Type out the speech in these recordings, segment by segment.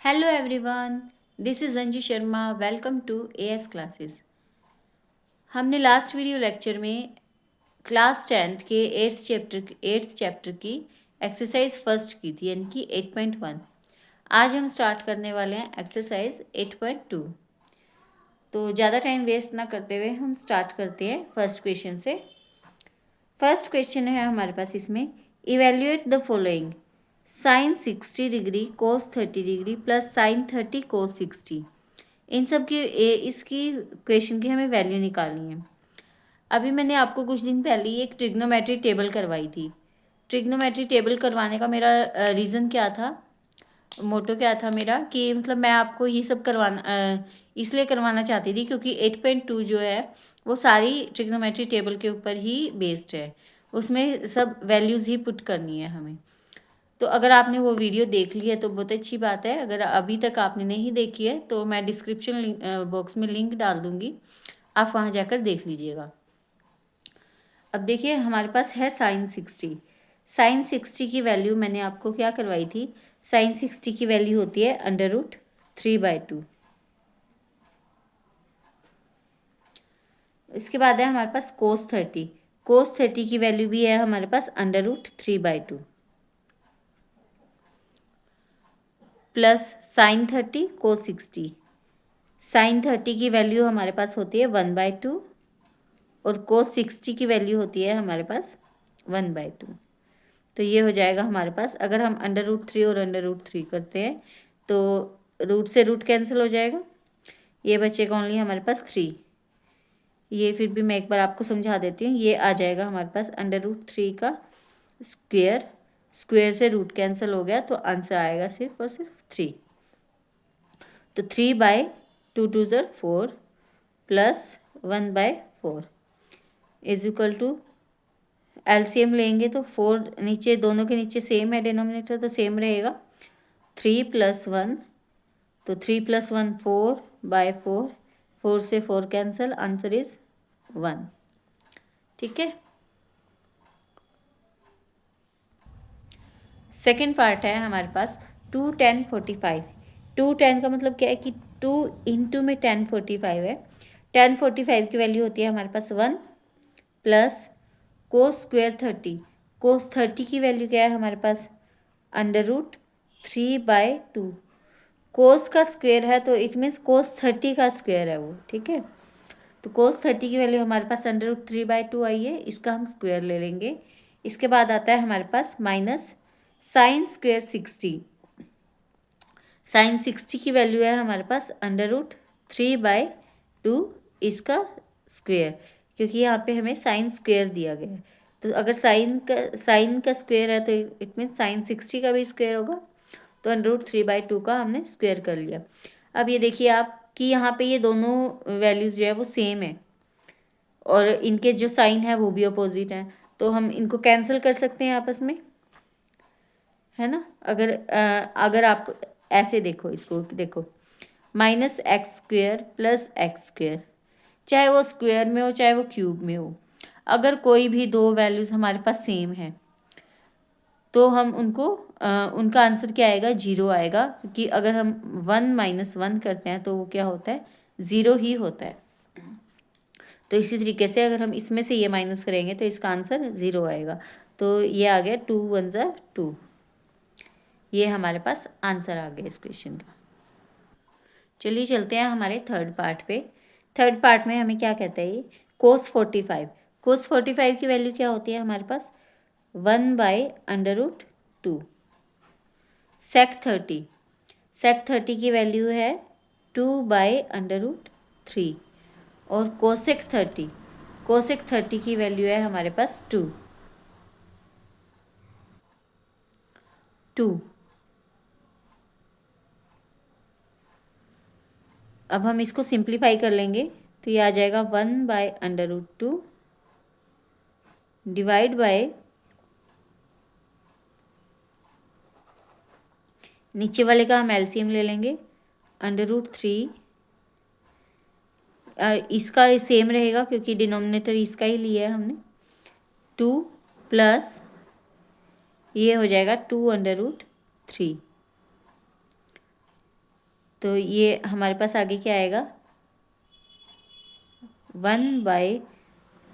Hello everyone, this is Anju Sharma. Welcome to AS classes. हमने last video lecture में class 10th के eighth chapter की exercise first की थी, यानी कि 8.1। आज हम स्टार्ट करने वाले हैं एक्सरसाइज 8.2। तो ज़्यादा टाइम वेस्ट ना करते हुए हम स्टार्ट करते हैं फर्स्ट क्वेश्चन से। फर्स्ट क्वेश्चन है हमारे पास इसमें, evaluate the following: sine 60 degree cos 30 degree plus sine 30 cos 60। इन सब की इसकी क्वेश्चन की हमें वैल्यू निकालनी है। अभी मैंने आपको कुछ दिन पहले ही एक ट्रिग्नोमेट्री टेबल करवाई थी। ट्रिग्नोमेट्री टेबल करवाने का मेरा रीज़न क्या था, मोटो क्या था मेरा, कि मतलब मैं आपको ये सब इसलिए करवाना चाहती थी क्योंकि 8.2 जो है वो सारी ट्रिग्नोमेट्री टेबल के ऊपर ही बेस्ड है। उसमें सब वैल्यूज़ ही पुट करनी है हमें। तो अगर आपने वो वीडियो देख ली है तो बहुत अच्छी बात है। अगर अभी तक आपने नहीं देखी है तो मैं डिस्क्रिप्शन बॉक्स में लिंक डाल दूँगी, आप वहाँ जाकर देख लीजिएगा। अब देखिए हमारे पास है साइन 60। साइन 60 की वैल्यू मैंने आपको क्या करवाई थी, साइन 60 की वैल्यू होती है √3/2। इसके बाद है हमारे पास कोस 30। कोस 30 की वैल्यू भी है हमारे पास √3/2 प्लस साइन 30 कोस 60। साइन 30 की वैल्यू हमारे पास होती है 1/2 और कोस 60 की वैल्यू होती है हमारे पास 1/2। तो ये हो जाएगा हमारे पास, अगर हम √3 और √3 करते हैं तो रूट से रूट कैंसिल हो जाएगा, ये बचेगा ओनली हमारे पास 3। ये फिर भी मैं एक बार आपको समझा देती हूँ। ये आ जाएगा हमारे पास √3 का स्क्वेयर, स्क्वेयर से रूट कैंसिल हो गया तो आंसर आएगा सिर्फ और सिर्फ 3। तो 3/2 = 4 plus 1/4 is equal to, LCM लेंगे तो 4 नीचे, दोनों के नीचे सेम है, डिनोमिनेटर तो सेम रहेगा। 3 + 1 तो 3 + 1 4/4, 4 से 4 कैंसिल, आंसर इज 1। ठीक है। सेकेंड पार्ट है हमारे पास 2 10 45। 2 10 का मतलब क्या है कि 2 इंटू में 10 45 है। 10 45 की वैल्यू होती है हमारे पास 1 प्लस कोस स्क्वेयर 30। कोस 30 की वैल्यू क्या है हमारे पास, √3/2। कोस का स्क्वेयर है तो इट मीन्स कोस 30 का स्क्वेयर है वो, ठीक है। तो कोस 30 की वैल्यू हमारे पास √3/2 आई है, इसका हम स्क्वेयर ले लेंगे। इसके बाद आता है हमारे पास माइनस साइन स्क्वेयर 60। साइन 60 की वैल्यू है हमारे पास √3/2 इसका स्क्वेयर, क्योंकि यहाँ पे हमें साइन स्क्वेयर दिया गया है। तो अगर साइन का स्क्वेयर है तो इट मीन साइन 60 का भी स्क्वेयर होगा। तो √3/2 का हमने स्क्वेयर कर लिया। अब ये देखिए आप कि यहाँ पे ये दोनों वैल्यूज़ जो है वो सेम है और इनके जो साइन है वो भी अपोजिट हैं, तो हम इनको कैंसिल कर सकते हैं आपस में, है ना। अगर आप ऐसे देखो, इसको देखो, -x² + x², चाहे वो स्क्वायर में हो चाहे वो क्यूब में हो, अगर कोई भी दो वैल्यूज़ हमारे पास सेम है तो हम उनका आंसर क्या आएगा, 0 आएगा। क्योंकि अगर हम 1 - 1 करते हैं तो वो क्या होता है, 0 ही होता है। तो इसी तरीके से अगर हम इसमें से ये माइनस करेंगे तो इसका आंसर 0 आएगा। तो ये आ गया 2 × 1 = 2। ये हमारे पास आंसर आ गया इस क्वेश्चन का। चलिए चलते हैं हमारे थर्ड पार्ट पे। थर्ड पार्ट में हमें क्या कहता है ये, कोस 45। कोस 45 की वैल्यू क्या होती है हमारे पास, 1/√2। सेक 30, सेक 30 की वैल्यू है 2/√3। और कोसेक 30, कोसेक 30 की वैल्यू है हमारे पास 2। अब हम इसको सिंप्लीफाई कर लेंगे तो ये आ जाएगा 1/√2 डिवाइड बाय, नीचे वाले का हम एलसीएम ले लेंगे, √3, इसका सेम रहेगा क्योंकि डिनोमिनेटर इसका ही लिया है हमने, 2 प्लस ये हो जाएगा 2/√3। तो ये हमारे पास आगे क्या आएगा 1 बाय,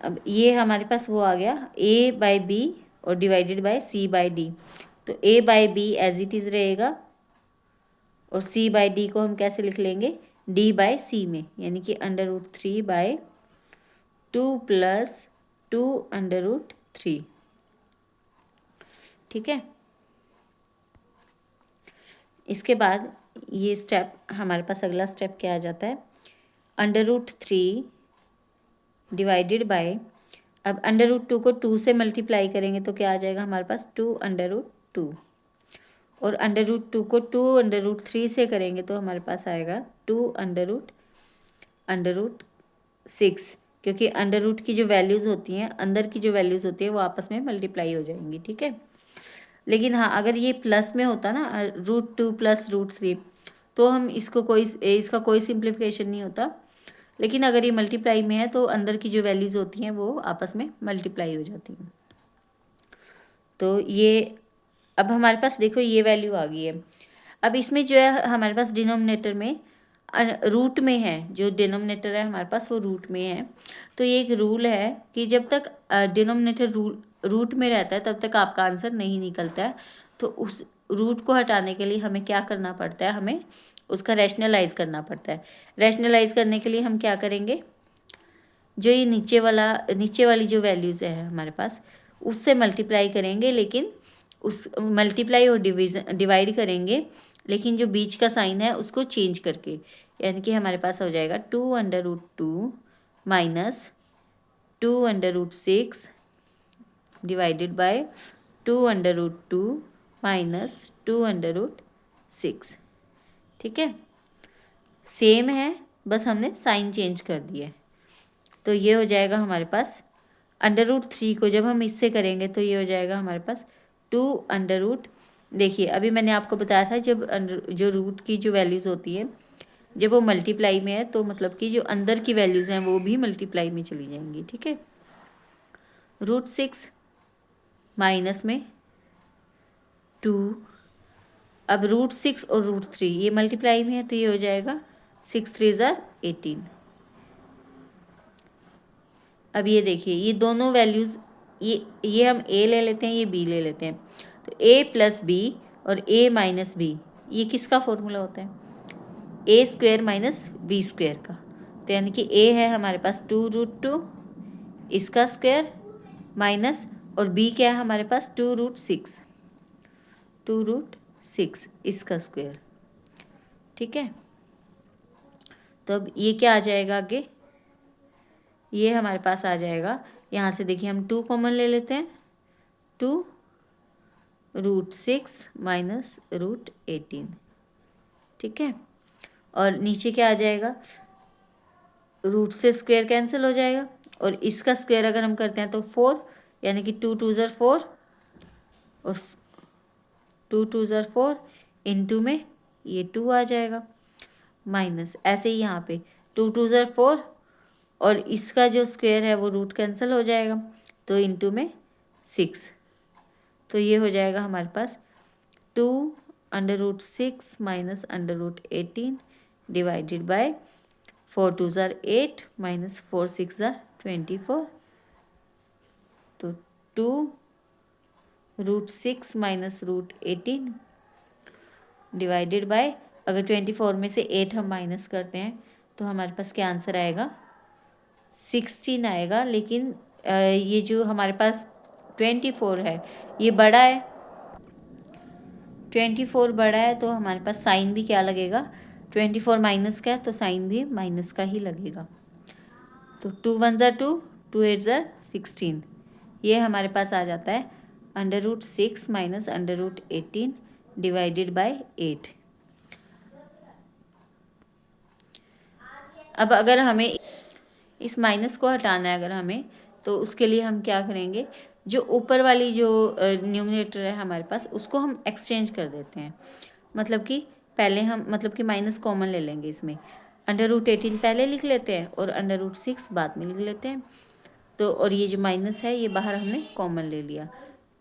अब ये हमारे पास वो आ गया a बाय बी और divided by c by D. तो a by B as it is रहेगा और c बाय डी को हम कैसे लिख लेंगे d बाय c में, यानी कि √3 बाय 2 प्लस 2 √3। ठीक है, इसके बाद ये स्टेप हमारे पास अगला स्टेप क्या आ जाता है √3 डिवाइडेड बाय, अब √2 को 2 से मल्टीप्लाई करेंगे तो क्या आ जाएगा हमारे पास 2√2 और √2 को 2√3 से करेंगे तो हमारे पास आएगा 2√6, क्योंकि अंडर रूट की जो वैल्यूज़ होती हैं, अंदर की जो वैल्यूज़ होती हैं वो आपस में मल्टीप्लाई हो जाएंगी। ठीक है, लेकिन हाँ अगर ये प्लस में होता ना √2 प्लस √3 तो हम इसका कोई सिंप्लीफिकेशन नहीं होता, लेकिन अगर ये मल्टीप्लाई में है तो अंदर की जो वैल्यूज़ होती हैं वो आपस में मल्टीप्लाई हो जाती हैं। तो ये अब हमारे पास देखो ये वैल्यू आ गई है। अब इसमें जो है हमारे पास डिनोमिनेटर में रूट में है, जो डिनोमिनेटर है हमारे पास वो रूट में है। तो ये एक रूल है कि जब तक डिनोमिनेटर रूट में रहता है तब तक आपका आंसर नहीं निकलता है। तो उस रूट को हटाने के लिए हमें क्या करना पड़ता है, हमें उसका रैशनलाइज करना पड़ता है। रैशनलाइज करने के लिए हम क्या करेंगे, जो ये नीचे वाली जो वैल्यूज़ है हमारे पास उससे मल्टीप्लाई करेंगे, लेकिन उस मल्टीप्लाई और डिवाइड करेंगे, लेकिन जो बीच का साइन है उसको चेंज करके, यानी कि हमारे पास हो जाएगा 2√2 माइनस 2√6 डिवाइडेड बाय 2√2 माइनस 2√6। ठीक है, सेम है, बस हमने साइन चेंज कर दिया है। तो ये हो जाएगा हमारे पास √3 को जब हम इससे करेंगे तो ये हो जाएगा हमारे पास 2 देखिए अभी मैंने आपको बताया था जब जो रूट की जो वैल्यूज़ होती हैं जब वो मल्टीप्लाई में है तो मतलब कि जो अंदर की वैल्यूज़ हैं वो भी मल्टीप्लाई में चली जाएंगी। ठीक है, √6 माइनस में 2, अब √6 और √3 ये मल्टीप्लाई में है तो ये हो जाएगा 6 3 ज़ा 18। अब ये देखिए ये दोनों वैल्यूज़ ये हम a ले लेते हैं, ये b ले लेते हैं। तो a प्लस बी और a माइनस बी ये किसका फॉर्मूला होता है, a² माइनस b² का। तो यानी कि a है हमारे पास 2√2 इसका स्क्वायर माइनस और b क्या है हमारे पास 2√6 इसका स्क्वायर। ठीक है, तो अब ये क्या आ जाएगा आगे, ये हमारे पास आ जाएगा, यहाँ से देखिए हम 2 कॉमन ले लेते हैं, 2√6 माइनस √18। ठीक है, और नीचे क्या आ जाएगा, रूट से स्क्वायर कैंसिल हो जाएगा और इसका स्क्वायर अगर हम करते हैं तो 4, यानी कि 2 2 ज़ा 4 और 2 2 ज़ा 4 इंटू में ये 2 आ जाएगा माइनस, ऐसे ही यहाँ पे 2 2 ज़ा 4 और इसका जो स्क्वायर है वो रूट कैंसिल हो जाएगा तो इंटू में 6। तो ये हो जाएगा हमारे पास 2√6 माइनस √18 डिवाइडेड बाय 4 2 ज़ा 8 माइनस 4 6 ज़ा 24। तो 2√6 माइनस √18 डिवाइडेड बाय, अगर 24 में से 8 हम माइनस करते हैं तो हमारे पास क्या आंसर आएगा 16 आएगा। लेकिन ये जो हमारे पास 24 है ये बड़ा है, 24 बड़ा है तो हमारे पास साइन भी क्या लगेगा, 24 माइनस का है तो साइन भी माइनस का ही लगेगा। तो 2 1 ज़ा 2, 2 8 ज़ा 16, ये हमारे पास आ जाता है √6 माइनस √18 डिवाइडेड बाय 8। अब अगर हमें इस माइनस को हटाना है अगर हमें, तो उसके लिए हम क्या करेंगे, जो ऊपर वाली जो न्यूमरेटर है हमारे पास उसको हम एक्सचेंज कर देते हैं। मतलब कि पहले हम माइनस कॉमन ले लेंगे इसमें, √18 पहले लिख लेते हैं और √6 बाद में लिख लेते हैं। तो और ये जो माइनस है ये बाहर हमने कॉमन ले लिया,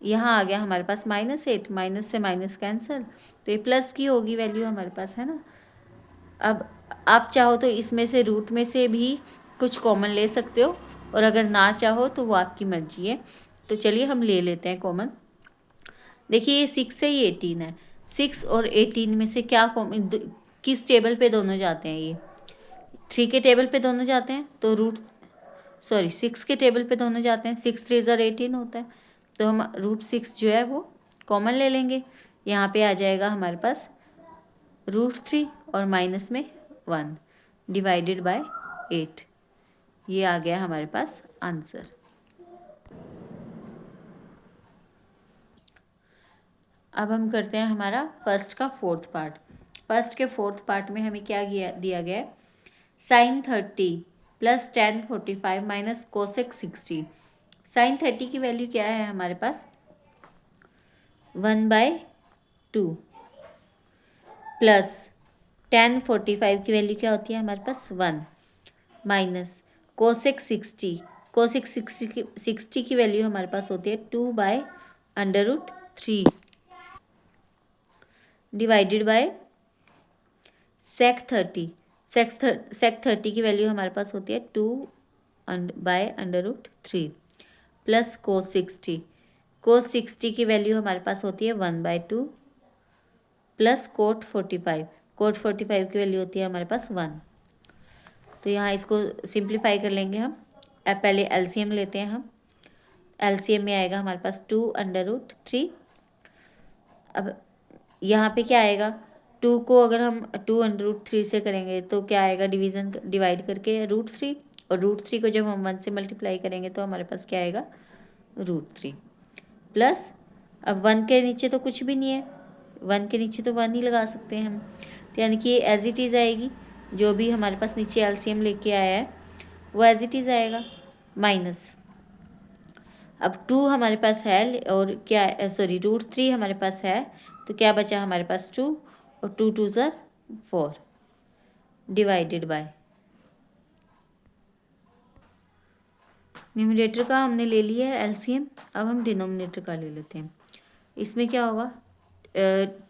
यहाँ आ गया हमारे पास -8, माइनस से माइनस कैंसिल, तो ये प्लस की होगी वैल्यू हमारे पास, है ना। अब आप चाहो तो इसमें से रूट में से भी कुछ कॉमन ले सकते हो, और अगर ना चाहो तो वो आपकी मर्जी है। तो चलिए हम ले लेते हैं कॉमन। देखिए ये 6 है, ये 18 है। 6 और 18 में से क्या किस टेबल पे दोनों जाते हैं? ये 3 के टेबल पे दोनों जाते हैं, तो 6 के टेबल पे दोनों जाते हैं। 6 3 ज़र 18 होता है, तो हम √6 जो है वो कॉमन ले लेंगे। यहाँ पे आ जाएगा हमारे पास √3 और माइनस में 1 डिवाइडेड बाय 8। ये आ गया हमारे पास आंसर। अब हम करते हैं हमारा फर्स्ट का फोर्थ पार्ट। फर्स्ट के फोर्थ पार्ट में हमें क्या दिया गया है? sin 30 plus tan 45 minus cosec 60। sin 30 की वैल्यू क्या है हमारे पास? 1/2 प्लस tan 45 की वैल्यू क्या होती है हमारे पास? 1 माइनस कोसेक 60। कोसेक 60 की वैल्यू हमारे पास होती है 2/√3 डिवाइडेड बाय सेक 30। सेक 30 की वैल्यू हमारे पास होती है 2/√3 प्लस कोस 60। कोस 60 की वैल्यू हमारे पास होती है 1/2 प्लस कोट 45। कोट 45 की वैल्यू होती है हमारे पास 1। तो यहाँ इसको सिंप्लीफाई कर लेंगे हम। अब पहले एलसीएम लेते हैं हम। एलसीएम में आएगा हमारे पास 2/√3। अब यहाँ पे क्या आएगा? 2 को अगर हम 2/√3 से करेंगे तो क्या आएगा? डिवाइड करके √3, और √3 को जब हम 1 से मल्टीप्लाई करेंगे तो हमारे पास क्या आएगा? √3 प्लस, अब 1 के नीचे तो कुछ भी नहीं है, 1 के नीचे तो 1 ही लगा सकते हैं हम, तो यानी कि ये एज इट इज़ आएगी। जो भी हमारे पास नीचे एलसीएम लेके आया है वो एज इट इज़ आएगा। माइनस, अब 2 हमारे पास है और क्या, √3 हमारे पास है, तो क्या बचा हमारे पास? 2, और 2 2 ज़र 4 डिवाइडेड बाय, न्यूमरेटर का हमने ले लिया है एलसीएम। अब हम डिनोमिनेटर का ले लेते हैं। इसमें क्या होगा?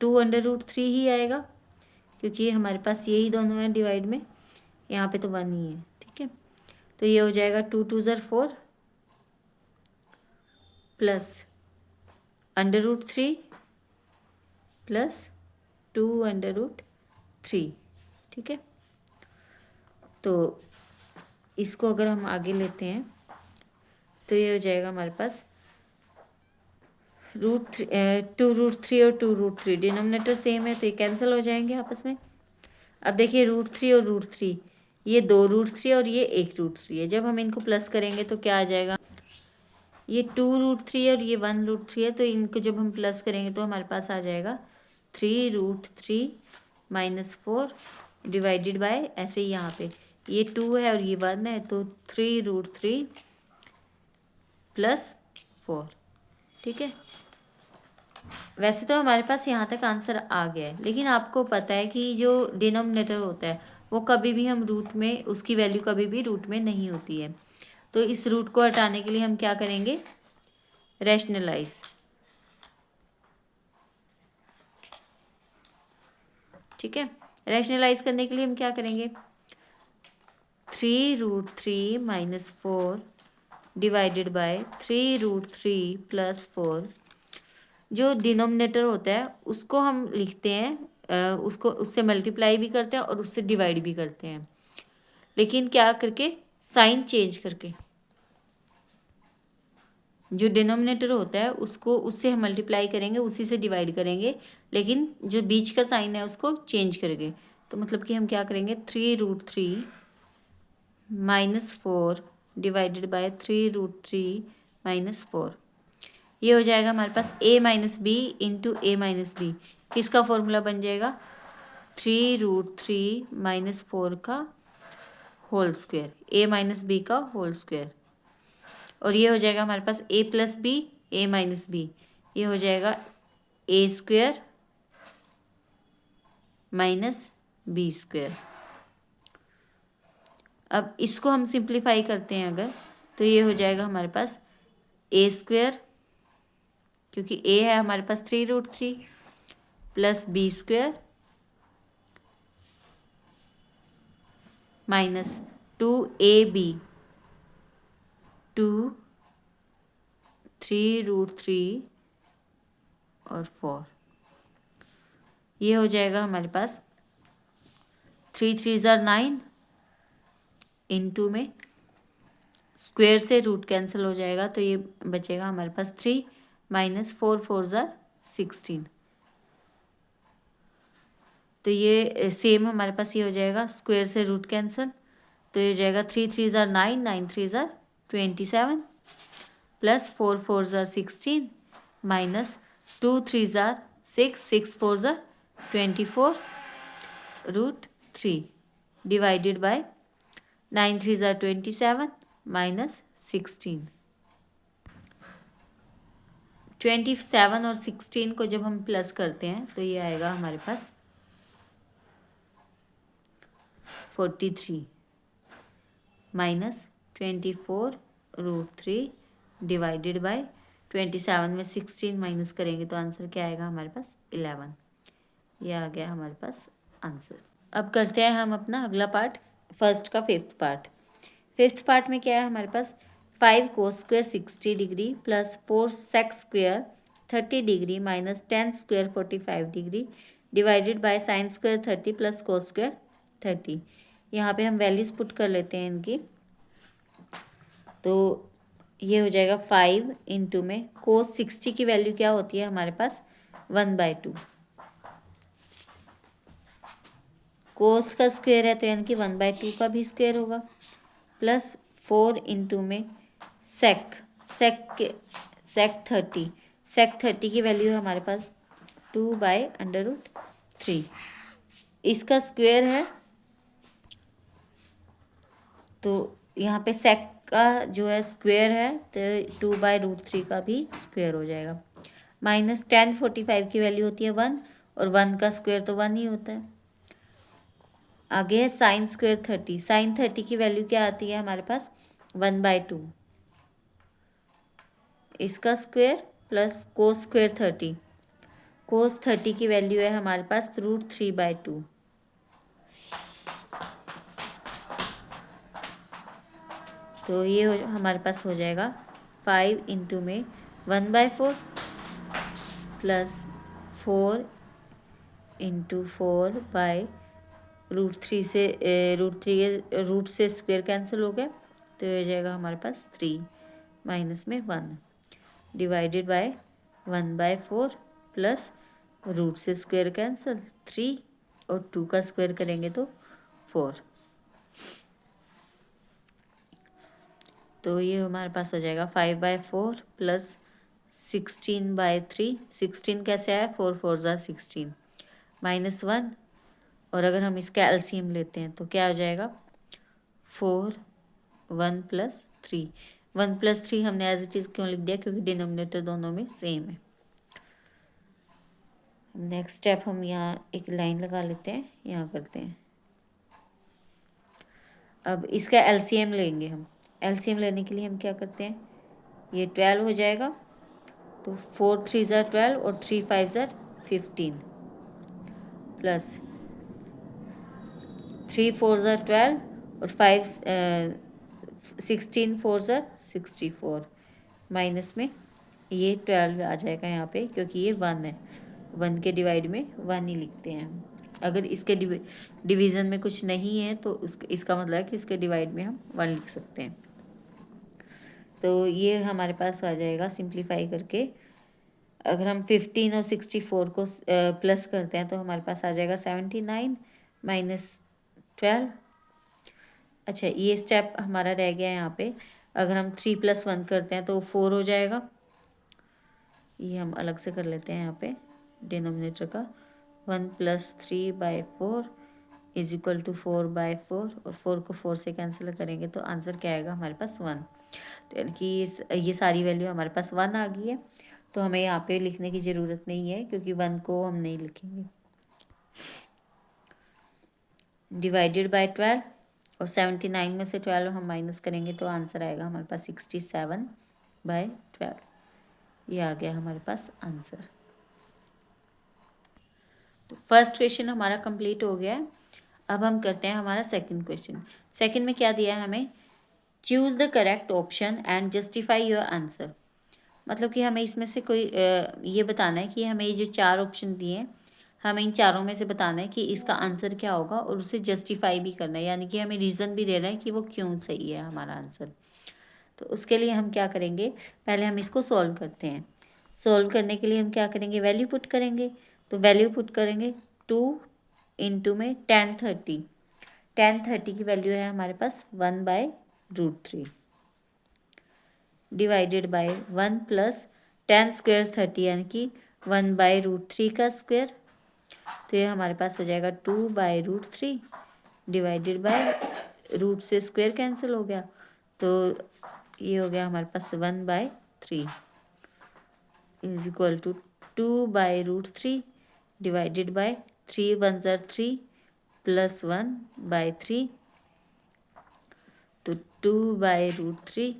2/√3 ही आएगा, क्योंकि हमारे पास यही दोनों हैं डिवाइड में, यहाँ पे तो 1 ही है। ठीक है, तो ये हो जाएगा 2 2 ज़र 4 प्लस √3 प्लस 2/√3। ठीक है, तो इसको अगर हम आगे लेते हैं तो ये हो जाएगा हमारे पास √3 और 2√3। डिनोमिनेटर सेम है तो ये कैंसिल हो जाएंगे आपस में। अब देखिए √3 और √3, ये 2 √3 और ये 1 √3 है। जब हम इनको प्लस करेंगे तो क्या आ जाएगा? ये 2 √3 और ये 1 √3 है, तो इनको जब हम प्लस करेंगे तो हमारे पास आ जाएगा 3√3 माइनस 4 डिवाइडेड बाय, ऐसे ही यहाँ पे ये 2 है और ये 1 है, तो 3√3 प्लस 4। ठीक है, वैसे तो हमारे पास यहाँ तक आंसर आ गया है, लेकिन आपको पता है कि जो डिनोमिनेटर होता है वो कभी भी हम रूट में, उसकी वैल्यू कभी भी रूट में नहीं होती है। तो इस रूट को हटाने के लिए हम क्या करेंगे? रैशनलाइज। ठीक है, रैशनलाइज करने के लिए हम क्या करेंगे? 3√3 माइनस 4 डिवाइडेड बाय 3√3 प्लस 4। जो डिनोमिनेटर होता है उसको हम लिखते हैं, उसको उससे मल्टीप्लाई भी करते हैं और उससे डिवाइड भी करते हैं, लेकिन क्या करके? साइन चेंज करके। जो डिनोमिनेटर होता है उसको, उससे हम मल्टीप्लाई करेंगे, उसी से डिवाइड करेंगे, लेकिन जो बीच का साइन है उसको चेंज करके। तो मतलब कि हम क्या करेंगे? 3√3 माइनस 4 डिवाइडेड बाय 3√3 माइनस 4। ये हो जाएगा हमारे पास a minus B into A minus B. किसका फॉर्मूला बन जाएगा? 3√3 माइनस 4 का whole square, a minus B का होल स्क्वायर। और ये हो जाएगा हमारे पास a plus B, A minus B, ये हो जाएगा a² माइनस b²। अब इसको हम सिंप्लीफाई करते हैं अगर, तो ये हो जाएगा हमारे पास a², क्योंकि a है हमारे पास 3√3 प्लस b² माइनस 2ab 2 3√3 और 4। ये हो जाएगा हमारे पास 3 3 9, इनटू में स्क्वायर से रूट कैंसिल हो जाएगा, तो ये बचेगा हमारे पास 3 माइनस 4 4 16। तो ये सेम हमारे पास ये हो जाएगा, स्क्वायर से रूट कैंसिल, तो ये हो जाएगा 3 3 9 9 3 27 plus 4 4 16 minus 2 3 6 6 4 24 √3 divided by 9 3 27 minus 16। 27 और 16 को जब हम प्लस करते हैं तो ये आएगा हमारे पास 43 माइनस 24√3 डिवाइडेड बाय 27 में 16 माइनस करेंगे तो आंसर क्या आएगा हमारे पास 11। ये आ गया हमारे पास आंसर। अब करते हैं हम अपना अगला पार्ट, फर्स्ट का फिफ्थ पार्ट। फिफ्थ पार्ट में क्या है हमारे पास 5 cos square 60 degree plus 4 sec square 30 degree minus 10 square 45 degree divided by sine square 30 plus cos square 30। यहाँ पे हम वैल्यूज पुट कर लेते हैं इनकी, तो ये हो जाएगा 5 इंटू में cos 60 की वैल्यू क्या होती है हमारे पास 1/2, कोस का स्क्वायर है तो यानी कि 1/2 का भी स्क्वायर होगा, प्लस 4 इंटू में सेक 30 की वैल्यू है हमारे पास 2/√3। इसका स्क्वायर है तो यहाँ पे सेक का जो है स्क्वायर है तो 2/√3 का भी स्क्वायर हो जाएगा। माइनस 10 45 की वैल्यू होती है 1 और 1 का स्क्वायर तो 1 ही होता है। आगे है साइन स्क्वायर 30, साइन 30 की वैल्यू क्या आती है हमारे पास 1/2, इसका स्क्वायर प्लस कोस स्क्वायर 30, कोस 30 की वैल्यू है हमारे पास √3/2। तो ये हमारे पास हो जाएगा 5 इंटू में 1/4 प्लस 4 इंटू 4/√3 से रूट से स्क्वायर कैंसिल हो गया तो ये हो जाएगा हमारे पास 3 माइनस में 1 डिवाइडेड बाय 1/4 प्लस रूट से स्क्वायर कैंसिल 3 और 2 का स्क्वायर करेंगे तो 4। तो ये हमारे पास हो जाएगा 5/4 प्लस 16/3, 16 कैसे आया 4 4 16 माइनस 1, और अगर हम इसका एलसीएम लेते हैं तो क्या हो जाएगा 4 1 प्लस 3, 1 प्लस 3 हमने एज इट इज़ क्यों लिख दिया क्योंकि डिनोमिनेटर दोनों में सेम है। नेक्स्ट स्टेप हम यहाँ एक लाइन लगा लेते हैं, यहाँ करते हैं। अब इसका एलसीएम लेंगे हम, एलसीएम लेने के लिए हम क्या करते हैं, ये 12 हो जाएगा तो 4 3 12 और 3 5 15 प्लस 3 4 12 और 5 16 4 64 माइनस में ये 12 आ जाएगा यहाँ पे क्योंकि ये 1 है, 1 के डिवाइड में 1 ही लिखते हैं हम। अगर इसके डिवीज़न में कुछ नहीं है तो इसका मतलब है कि इसके डिवाइड में हम 1 लिख सकते हैं। तो ये हमारे पास आ जाएगा सिंप्लीफाई करके, अगर हम 15 और 64 को प्लस करते हैं तो हमारे पास आ जाएगा 79 माइनस 12। अच्छा ये स्टेप हमारा रह गया यहाँ पे, अगर हम 3 + 1 करते हैं तो 4 हो जाएगा, ये हम अलग से कर लेते हैं यहाँ पे डिनोमिनेटर का 1 + 3/4 इज इक्वल टू 4/4 और 4 को 4 से कैंसिल करेंगे तो आंसर क्या आएगा हमारे पास 1। तो यानी कि ये सारी वैल्यू हमारे पास 1 आ गई है, तो हमें यहाँ पे लिखने की ज़रूरत नहीं है क्योंकि 1 को हम नहीं लिखेंगे। डिवाइडेड बाय 12 और 79 में से 12 हम माइनस करेंगे तो आंसर आएगा हमारे पास 67/12। ये आ गया हमारे पास आंसर। तो फर्स्ट क्वेश्चन हमारा कंप्लीट हो गया है। अब हम करते हैं हमारा सेकंड क्वेश्चन। सेकंड में क्या दिया है हमें, choose the correct option and justify your answer. मतलब कि हमें इसमें से कोई ये बताना है कि हमें ये जो चार ऑप्शन दिए हैं, हमें इन चारों में से बताना है कि इसका आंसर क्या होगा और उसे जस्टिफाई भी करना है, यानी कि हमें रीज़न भी देना है कि वो क्यों सही है हमारा आंसर। तो उसके लिए हम क्या करेंगे, पहले हम इसको सॉल्व करते हैं। सॉल्व करने के लिए हम क्या करेंगे, वैल्यू पुट करेंगे। तो वैल्यू पुट करेंगे 2 इंटू में tan 30 की वैल्यू है हमारे पास 1/√3 divided by 1 plus tan square 30 यानी कि 1/√3 का स्क्वायर। तो ये हमारे पास हो जाएगा 2/√3 डिवाइडेड बाय रूट से स्क्वायर कैंसिल हो गया, तो ये हो गया हमारे पास 1/3 is equal to 2/√3 divided by 3 1 ज़र 3 प्लस 1/3, तो 2/√3,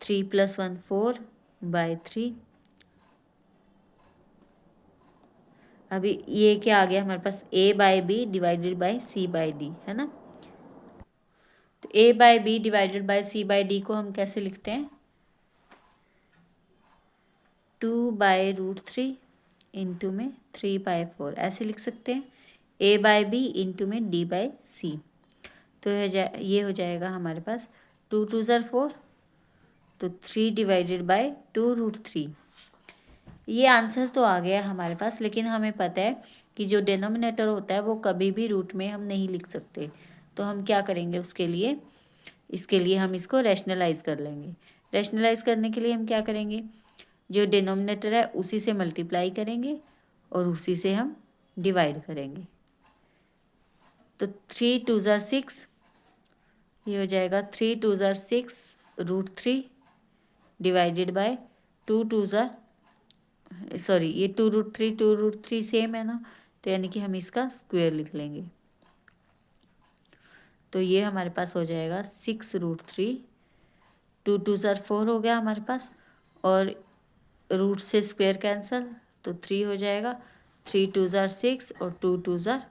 3 प्लस 1 4/3। अभी ये क्या आ गया हमारे पास, a/b डिवाइडेड बाय c/d है ना। तो a/b डिवाइडेड बाय c/d को हम कैसे लिखते हैं, 2/√3 इंटू में 3/4 ऐसे लिख सकते हैं, a/b इंटू में d/c। तो ये हो जाएगा हमारे पास 2 2 ज़र 4, तो 3 डिवाइडेड बाय 2√3। ये आंसर तो आ गया हमारे पास, लेकिन हमें पता है कि जो डिनोमिनेटर होता है वो कभी भी रूट में हम नहीं लिख सकते। तो हम क्या करेंगे उसके लिए, इसके लिए हम इसको रैशनलाइज कर लेंगे। रैशनलाइज करने के लिए हम क्या करेंगे, जो डिनोमिनेटर है उसी से मल्टीप्लाई करेंगे और उसी से हम डिवाइड करेंगे। तो 3 2 ज़र 6, ये हो जाएगा 3 2 ज़र 6√3 डिवाइडेड बाय 2 2 ज़र सॉरी ये 2√3 सेम है ना, तो यानी कि हम इसका स्क्वायर लिख लेंगे। तो ये हमारे पास हो जाएगा 6√3, 2 2 ज़र 4 हो गया हमारे पास, और रूट से स्क्वायर कैंसल, तो 3 हो जाएगा, 3 2 ज़र 6 और 2 2 ज़र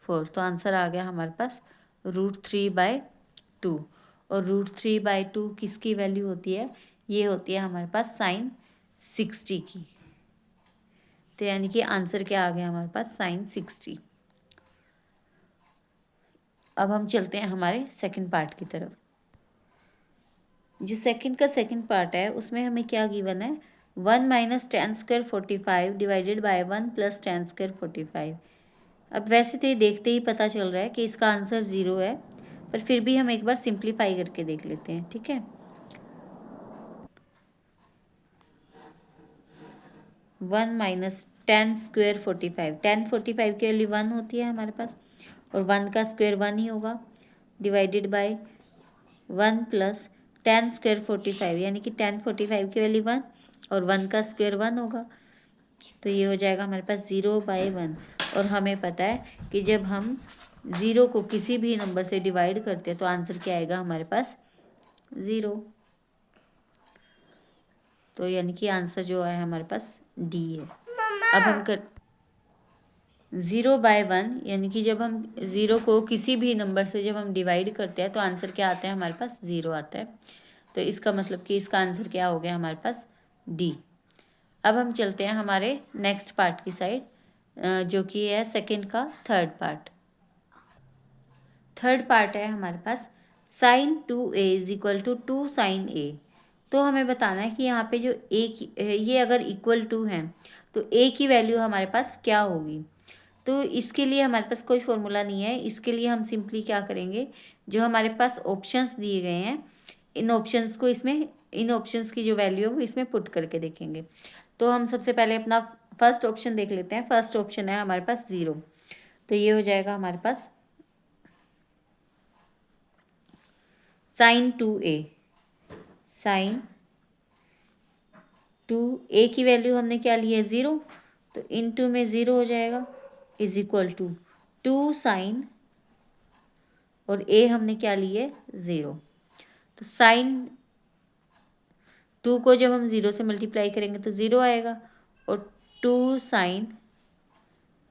4। तो आंसर आ गया हमारे पास √3/2। और √3/2 किसकी वैल्यू होती है, ये होती है हमारे पास sin 60 की। तो यानी कि आंसर क्या आ गया हमारे पास, sin 60। अब हम चलते हैं हमारे सेकंड पार्ट की तरफ। जो सेकंड का सेकंड पार्ट है उसमें हमें क्या गिवन है, 1 minus tan square 45 divided by 1 plus tan square 45। अब वैसे तो ये देखते ही पता चल रहा है कि इसका आंसर 0 है, पर फिर भी हम एक बार सिंप्लीफाई करके देख लेते हैं, ठीक है। 1 माइनस tan स्क्वायर 45, tan 45 की वैल्यू 1 होती है हमारे पास, और 1 का स्क्वायर 1 ही होगा, divided by 1 plus tan square 45 यानी कि tan 45 की वैल्यू 1 और 1 का स्क्वायर 1 होगा, तो ये हो जाएगा हमारे पास 0/1। और हमें पता है कि जब हम 0 को किसी भी नंबर से डिवाइड करते हैं तो आंसर क्या आएगा हमारे पास, 0। तो यानी कि आंसर जो है हमारे पास डी है। अब हम कर 0/1 यानी कि जब हम 0 को किसी भी नंबर से जब हम डिवाइड करते हैं तो आंसर क्या आता है हमारे पास, 0 आता है। तो इसका मतलब कि इसका आंसर क्या हो गया हमारे पास, डी। अब हम चलते हैं हमारे नेक्स्ट पार्ट की साइड, जो कि है सेकंड का थर्ड पार्ट। थर्ड पार्ट है हमारे पास sin 2a is equal to 2 sin a। तो हमें बताना है कि यहाँ पे जो a की ये अगर इक्वल टू है तो a की वैल्यू हमारे पास क्या होगी। तो इसके लिए हमारे पास कोई फॉर्मूला नहीं है, इसके लिए हम सिंपली क्या करेंगे, जो हमारे पास ऑप्शंस दिए गए हैं इन ऑप्शंस को इसमें, इन ऑप्शंस की जो वैल्यू है वो इसमें पुट करके देखेंगे। तो हम सबसे पहले अपना फर्स्ट ऑप्शन देख लेते हैं। फर्स्ट ऑप्शन है हमारे पास 0, तो ये हो जाएगा हमारे पास sin 2a, sin 2a की वैल्यू हमने क्या ली है, 0, तो इनटू में 0 हो जाएगा इज इक्वल टू 2 sin, और a हमने क्या ली है, 0। तो sin 2 को जब हम 0 से मल्टीप्लाई करेंगे तो 0 आएगा, और 2 sin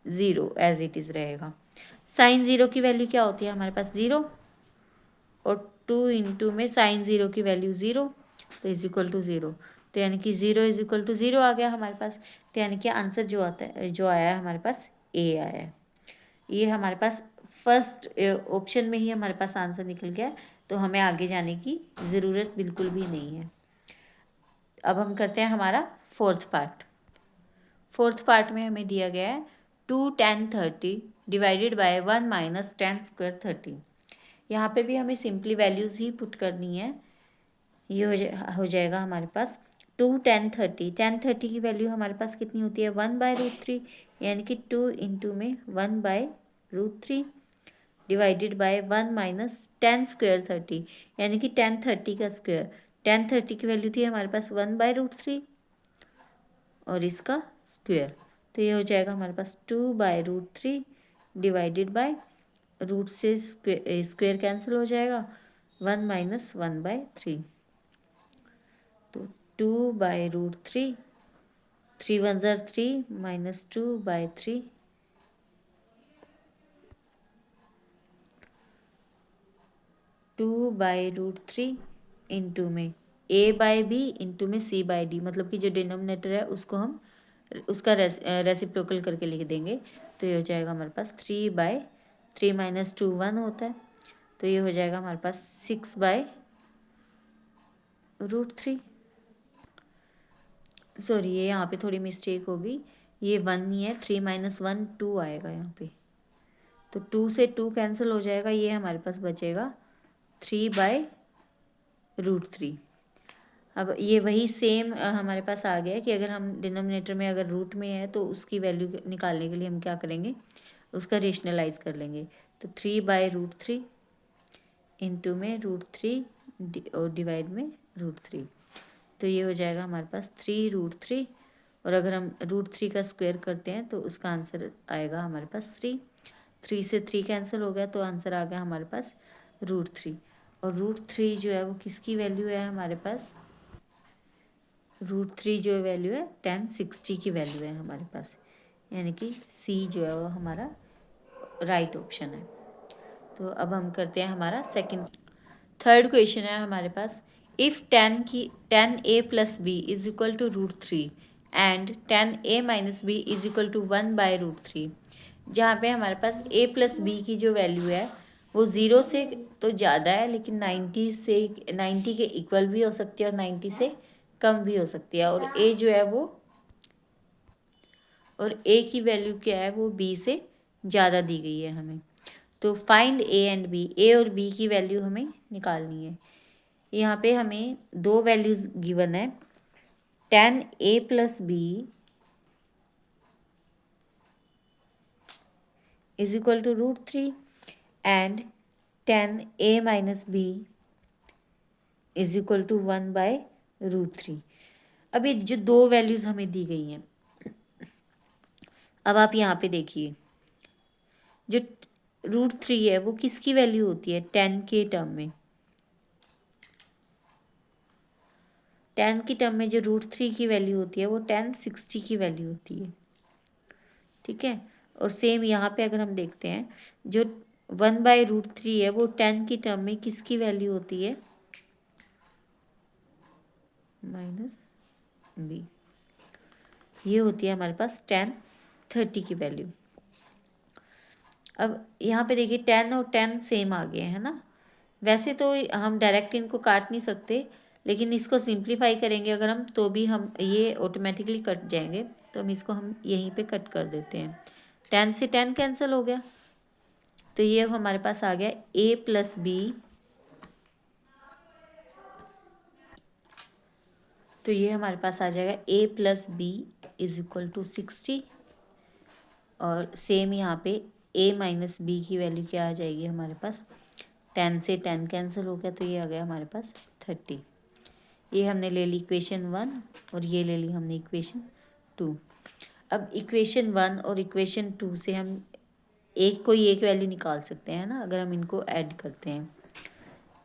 0 एज इट इज़ रहेगा। साइन ज़ीरो की वैल्यू क्या होती है हमारे पास 0, और 2 इंटू में साइन ज़ीरो की वैल्यू 0, तो इज इक्वल टू 0। तो यानी कि 0 इज इक्वल टू 0 आ गया हमारे पास। तो यानी कि आंसर जो आता है, जो आया है हमारे पास ए आया है। ये हमारे पास फर्स्ट ऑप्शन में ही हमारे पास आंसर निकल गया, तो हमें आगे जाने की ज़रूरत बिल्कुल भी नहीं है। अब हम करते हैं हमारा फोर्थ पार्ट। फोर्थ पार्ट में हमें दिया गया है 2 tan 30 divided by 1 minus tan square 30। यहाँ पे भी हमें सिंपली वैल्यूज़ ही पुट करनी है। ये हो जाएगा हमारे पास 2 tan 30। tan 30 की वैल्यू हमारे पास कितनी होती है 1/√3, यानी कि 2 इंटू में 1/√3 divided by 1 minus tan square 30, यानी कि tan 30 का स्क्वायर। tan 30 की वैल्यू थी हमारे पास 1/√3 और इसका स्क्वायर, तो ये हो जाएगा हमारे पास 2/√3 डिवाइडेड बाय रूट से स्क्वायर कैंसिल हो जाएगा, 1 माइनस 1/3, तो 2/√3, 3 1 ज़र 3 माइनस 2/3, 2/√3 इंटू में a/b इंटू में c/d, मतलब कि जो डिनोमिनेटर है उसको हम उसका रेसिप्रोकल करके लिख देंगे। तो ये हो जाएगा हमारे पास 3/3 माइनस 2 1 होता है, तो ये हो जाएगा हमारे पास 6/√3। सॉरी, ये यहाँ पे थोड़ी मिस्टेक होगी, ये 1 नहीं है, 3 माइनस 1 2 आएगा यहाँ पे, तो 2 से 2 कैंसिल हो जाएगा, ये हमारे पास बचेगा 3/√3। अब ये वही सेम हमारे पास आ गया कि अगर हम डिनोमिनेटर में अगर रूट में है तो उसकी वैल्यू निकालने के लिए हम क्या करेंगे, उसका रेशनलाइज कर लेंगे। तो 3/√3 इंटू में √3 और डिवाइड में √3, तो ये हो जाएगा हमारे पास 3√3, और अगर हम √3 का स्क्वायर करते हैं तो उसका आंसर आएगा हमारे पास 3। 3 से 3 कैंसिल हो गया, तो आंसर आ गया हमारे पास √3। और √3 जो है वो किसकी वैल्यू है हमारे पास, √3 जो वैल्यू है tan 60 की वैल्यू है हमारे पास, यानी कि सी जो है वो हमारा राइट ऑप्शन है। तो अब हम करते हैं हमारा थर्ड क्वेश्चन है हमारे पास, if tan a plus B is equal to √3 and tan a minus B is equal to 1/√3, जहाँ पे हमारे पास a प्लस बी की जो वैल्यू है वो 0 से तो ज़्यादा है, लेकिन 90 के इक्वल भी हो सकती है और 90 से कम भी हो सकती है, और a जो है वो, और a की वैल्यू क्या है वो b से ज़्यादा दी गई है हमें। तो find a and b, a और b की वैल्यू हमें निकालनी है। यहाँ पे हमें दो वैल्यूज़ गिवन है, tan a plus B is equal to √3 and tan a minus B is equal to 1/√3। अब ये जो दो वैल्यूज़ हमें दी गई हैं, अब आप यहाँ पे देखिए, जो √3 है वो किसकी वैल्यू होती है tan के टर्म में, tan की टर्म में जो √3 की वैल्यू होती है वो tan 60 की वैल्यू होती है, ठीक है। और सेम यहाँ पे अगर हम देखते हैं, जो 1/√3 है वो tan की टर्म में किसकी वैल्यू होती है, माइनस b, ये होती है हमारे पास tan 30 की वैल्यू। अब यहाँ पे देखिए tan और tan सेम आ गए हैं ना, वैसे तो हम डायरेक्ट इनको काट नहीं सकते, लेकिन इसको सिंप्लीफाई करेंगे अगर हम, तो भी हम ये ऑटोमेटिकली कट जाएंगे, तो हम यहीं पे कट कर देते हैं। tan से tan कैंसिल हो गया, तो ये हमारे पास आ गया a प्लस बी, तो ये हमारे पास आ जाएगा a plus B is equal to 60, और सेम यहाँ पे a माइनस बी की वैल्यू क्या आ जाएगी हमारे पास, tan से tan कैंसिल हो गया, तो ये आ गया हमारे पास 30। ये हमने ले ली इक्वेशन 1 और ये ले ली हमने इक्वेशन 2। अब इक्वेशन 1 और इक्वेशन 2 से हम कोई एक वैल्यू निकाल सकते हैं ना, अगर हम इनको ऐड करते हैं।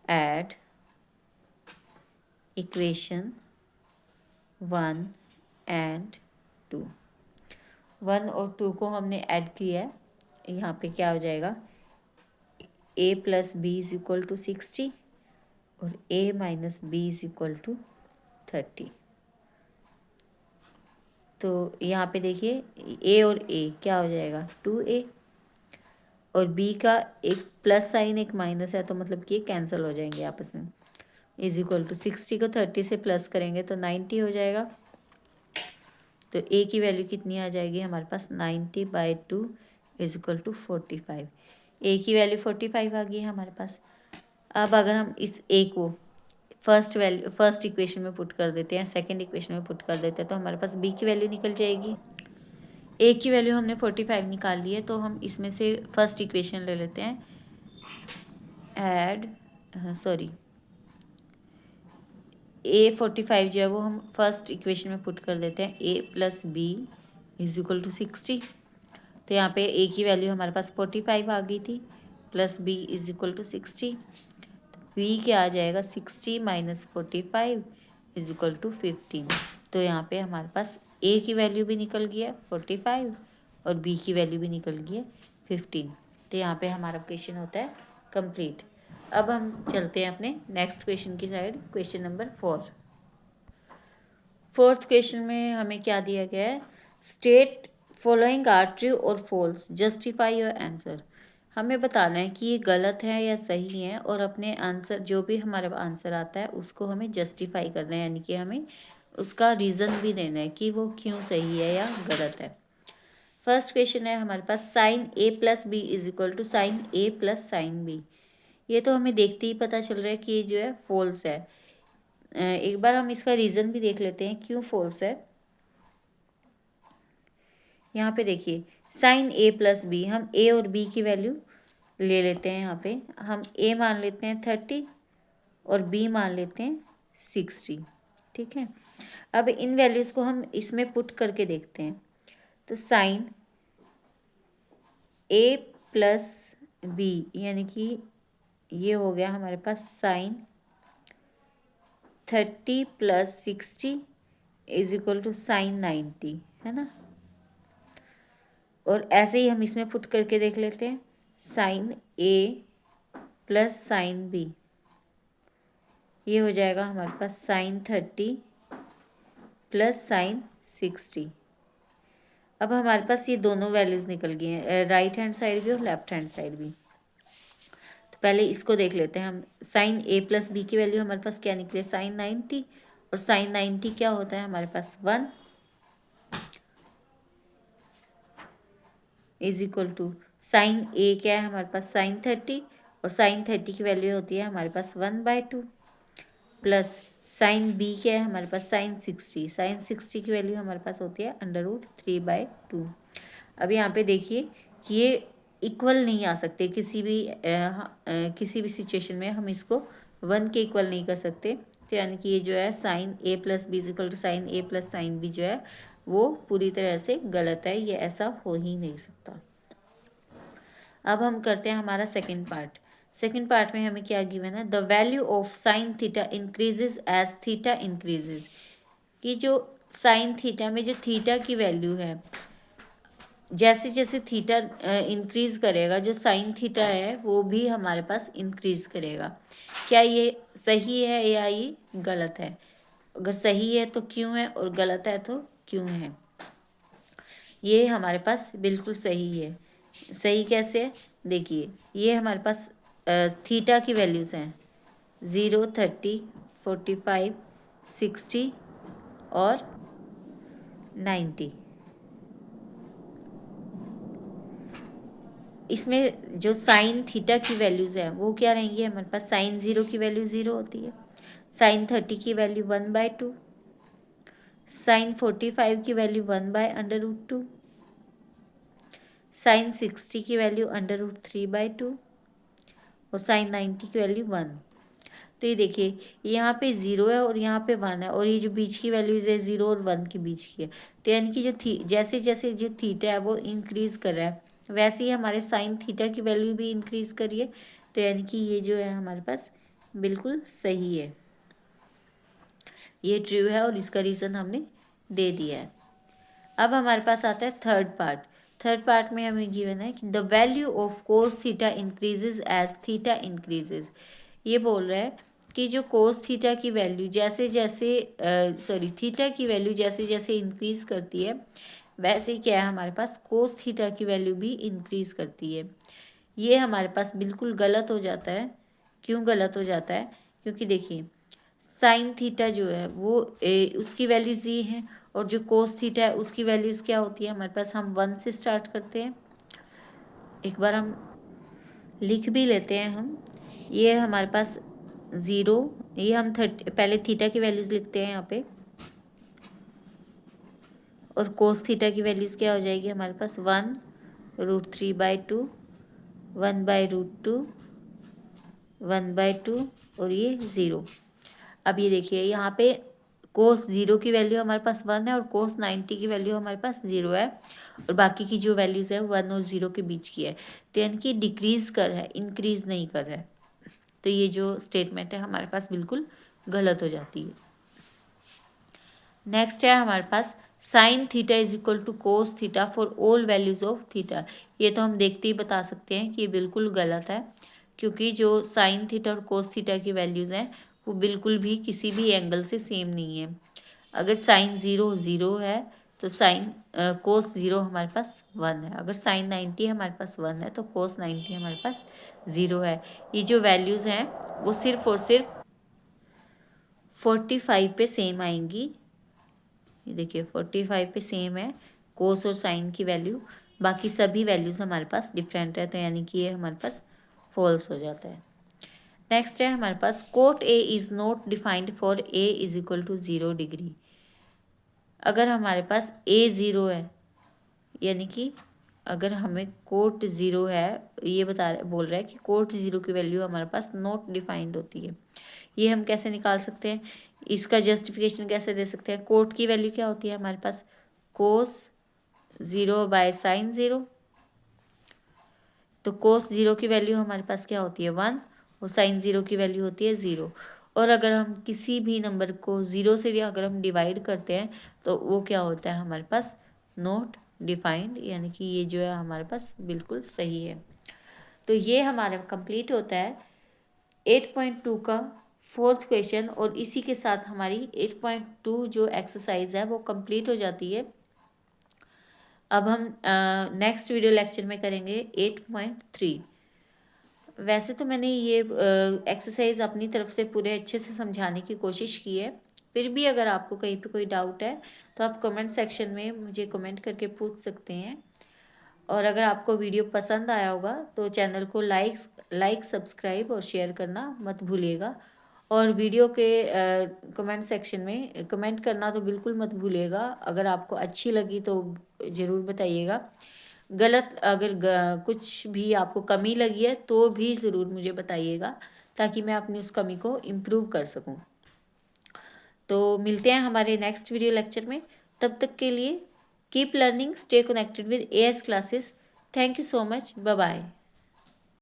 ऐड इक्वेशन 1 एंड 2, 1 और 2 को हमने ऐड किया है यहाँ पे क्या हो जाएगा, a plus B is equal to 60 और a minus B is equal to 30। तो यहाँ पे देखिए a और a क्या हो जाएगा, 2a, और b का एक प्लस साइन एक माइनस है, तो मतलब कि ये कैंसिल हो जाएंगे आपस में। इज इक्वल टू 60 को 30 से प्लस करेंगे तो 90 हो जाएगा। तो a की वैल्यू कितनी आ जाएगी हमारे पास, 90/2 इज इक्वल टू 45। a की वैल्यू 45 आ गई है हमारे पास। अब अगर हम इस a को फर्स्ट इक्वेशन में पुट कर देते हैं, सेकंड इक्वेशन में पुट कर देते हैं, तो हमारे पास b की वैल्यू निकल जाएगी। a की वैल्यू हमने 45 निकाल ली है, तो हम इसमें से फर्स्ट इक्वेशन ले लेते हैं, a45 जो है वो हम फर्स्ट इक्वेशन में पुट कर देते हैं, a plus B is equal to 60। तो यहाँ पे a की वैल्यू हमारे पास 45 आ गई थी, plus b is equal to 60। तो b क्या आ जाएगा, 60 माइनस 45 इज इक्वल टू 15। तो यहाँ पे हमारे पास a की वैल्यू भी निकल गया 45 और b की वैल्यू भी निकल गई है 15। तो यहाँ पे हमारा क्वेश्चन होता है कंप्लीट। अब हम चलते हैं अपने नेक्स्ट क्वेश्चन की side, question number 4। Fourth question में हमें क्या दिया गया है, स्टेट फॉलोइंग आर ट्रू और फॉल्स, जस्टिफाई योर आंसर। हमें बताना है कि ये गलत है या सही है, और अपने आंसर जो भी हमारा आंसर आता है उसको हमें जस्टिफाई करना है, यानी कि हमें उसका रीज़न भी देना है कि वो क्यों सही है या गलत है। फर्स्ट क्वेश्चन है हमारे पास, sine a plus B is equal to sine a plus sine B. ये तो हमें देखते ही पता चल रहा है कि ये जो है फॉल्स है। एक बार हम इसका रीज़न भी देख लेते हैं क्यों फॉल्स है। यहाँ पे देखिए साइन a प्लस बी, हम a और b की वैल्यू ले लेते हैं। यहाँ पे हम a मान लेते हैं 30 और b मान लेते हैं 60, ठीक है। अब इन वैल्यूज़ को हम इसमें पुट करके देखते हैं। तो साइन a प्लस बी, यानी कि ये हो गया हमारे पास sine 30 plus 60 is equal to sine 90, है ना। और ऐसे ही हम इसमें पुट करके देख लेते हैं, sine a plus sine b, ये हो जाएगा हमारे पास साइन 30 प्लस साइन 60। अब हमारे पास ये दोनों वैल्यूज़ निकल गई हैं, राइट हैंड साइड भी और लेफ्ट हैंड साइड भी। तो पहले इसको देख लेते हैं हम, साइन a प्लस बी की वैल्यू हमारे पास क्या निकले, साइन 90, और साइन 90 क्या होता है हमारे पास 1 is equal to sine a क्या है हमारे पास साइन 30, और साइन 30 की वैल्यू होती है हमारे पास 1/2, प्लस साइन b क्या है हमारे पास साइन 60, साइन 60 की वैल्यू हमारे पास होती है √3/2। अब यहाँ पे देखिए कि ये इक्वल नहीं आ सकते, किसी भी सिचुएशन में हम इसको 1 के इक्वल नहीं कर सकते। तो यानी कि ये जो है sine a plus B is equal to sine a plus sine b जो है वो पूरी तरह से गलत है, ये ऐसा हो ही नहीं सकता। अब हम करते हैं हमारा सेकंड पार्ट। सेकंड पार्ट में हमें क्या गिवन है, the value of sine theta increases as theta increases, कि जो साइन थीटा में जो थीटा की वैल्यू है, जैसे जैसे थीटा इंक्रीज करेगा, जो साइन थीटा है वो भी हमारे पास इंक्रीज करेगा। क्या ये सही है या ये गलत है? अगर सही है तो क्यों है, और गलत है तो क्यों है? ये हमारे पास बिल्कुल सही है। सही कैसे है, देखिए ये हमारे पास थीटा की वैल्यूज़ हैं 0, 30, 45, 60 और 90। इसमें जो साइन थीटा की वैल्यूज़ हैं वो क्या रहेंगी हमारे पास, साइन 0 की वैल्यू 0 होती है, साइन 30 की वैल्यू 1/2, साइन 45 की वैल्यू 1/√2, साइन 60 की वैल्यू √3/2 और साइन 90 की वैल्यू 1। तो ये देखिए यहाँ पे 0 है और यहाँ पे 1 है, और ये जो बीच की वैल्यूज़ है 0 और 1 के बीच की है। तो यानी कि जैसे जैसे जो थीटा है वो इंक्रीज़ कर रहा है, वैसे ही हमारे साइन थीटा की वैल्यू भी इंक्रीज़ करिए। तो यानी कि ये जो है हमारे पास बिल्कुल सही है, ये ट्रू है, और इसका रीज़न हमने दे दिया है। अब हमारे पास आता है थर्ड पार्ट। थर्ड पार्ट में हमें गिवन है कि the value of cos theta increases as theta increases. ये बोल रहा है कि जो कोस थीटा की वैल्यू जैसे जैसे थीटा की वैल्यू जैसे जैसे इंक्रीज करती है, वैसे ही क्या है हमारे पास कोस थीटा की वैल्यू भी इंक्रीज करती है। ये हमारे पास बिल्कुल गलत हो जाता है। क्यों गलत हो जाता है? क्योंकि देखिए साइन थीटा जो है वो उसकी वैल्यूज़ ये हैं, और जो कोस थीटा है उसकी वैल्यूज़ क्या होती है हमारे पास। हम 1 से स्टार्ट करते हैं, एक बार हम लिख भी लेते हैं। हम ये हमारे पास 0, ये हम पहले थीटा की वैल्यूज़ लिखते हैं यहाँ पे, और कोस थीटा की वैल्यूज़ क्या हो जाएगी हमारे पास 1√3/2, 1/√2, 1/2 और ये 0। अब ये देखिए यहाँ पे कोस 0 की वैल्यू हमारे पास 1 है और कोस 90 की वैल्यू हमारे पास 0 है, और बाकी की जो वैल्यूज़ है 1 और 0 के बीच की है। तो यानी कि डिक्रीज़ कर रहा है, इंक्रीज़ नहीं कर रहा है। तो ये जो स्टेटमेंट है हमारे पास बिल्कुल गलत हो जाती है। नेक्स्ट है हमारे पास sine theta is equal to cos theta for all values of theta. ये तो हम देखते ही बता सकते हैं कि ये बिल्कुल गलत है, क्योंकि जो साइन थीटा और कोस थीटा की वैल्यूज़ हैं वो बिल्कुल भी किसी भी एंगल से सेम नहीं है। अगर साइन 0 0 है तो साइन कोस 0 हमारे पास 1 है। अगर साइन 90 हमारे पास 1 है तो कोस 90 हमारे पास 0 है। ये जो वैल्यूज़ हैं वो सिर्फ और सिर्फ 45 पे सेम आएंगी। ये देखिए 45 पे सेम है कोस और साइन की वैल्यू, बाकी सभी वैल्यूज़ हमारे पास डिफरेंट है, तो यानी कि ये हमारे पास फॉल्स हो जाता है। नेक्स्ट है हमारे पास cot A is not defined for A is equal to 0 degree. अगर हमारे पास ए 0 है, यानी कि अगर हमें कोट 0 है, ये बोल रहा है कि कोट 0 की वैल्यू हमारे पास नॉट डिफाइंड होती है। ये हम कैसे निकाल सकते हैं, इसका जस्टिफिकेशन कैसे दे सकते हैं। कोट की वैल्यू क्या होती है हमारे पास, कोस 0/sin 0। तो कोस 0 की वैल्यू हमारे पास क्या होती है 1, और साइन 0 की वैल्यू होती है 0। और अगर हम किसी भी नंबर को 0 से अगर हम डिवाइड करते हैं तो वो क्या होता है हमारे पास नॉट डिफाइंड, यानी कि ये जो है हमारे पास बिल्कुल सही है। तो ये हमारा कंप्लीट होता है 8.2 का 4th क्वेश्चन, और इसी के साथ हमारी 8.2 जो एक्सरसाइज है वो कंप्लीट हो जाती है। अब हम नेक्स्ट वीडियो लेक्चर में करेंगे 8.3। वैसे तो मैंने ये एक्सरसाइज अपनी तरफ से पूरे अच्छे से समझाने की कोशिश की है, फिर भी अगर आपको कहीं पे कोई डाउट है तो आप कमेंट सेक्शन में मुझे कमेंट करके पूछ सकते हैं। और अगर आपको वीडियो पसंद आया होगा तो चैनल को लाइक सब्सक्राइब और शेयर करना मत भूलिएगा। और वीडियो के कमेंट सेक्शन में कमेंट करना तो बिल्कुल मत भूलिएगा। अगर आपको अच्छी लगी तो ज़रूर बताइएगा। गलत अगर कुछ भी आपको कमी लगी है तो भी ज़रूर मुझे बताइएगा, ताकि मैं अपनी उस कमी को इम्प्रूव कर सकूं। तो मिलते हैं हमारे नेक्स्ट वीडियो लेक्चर में। तब तक के लिए keep learning, stay connected with AS classes. Thank you so much, bye bye.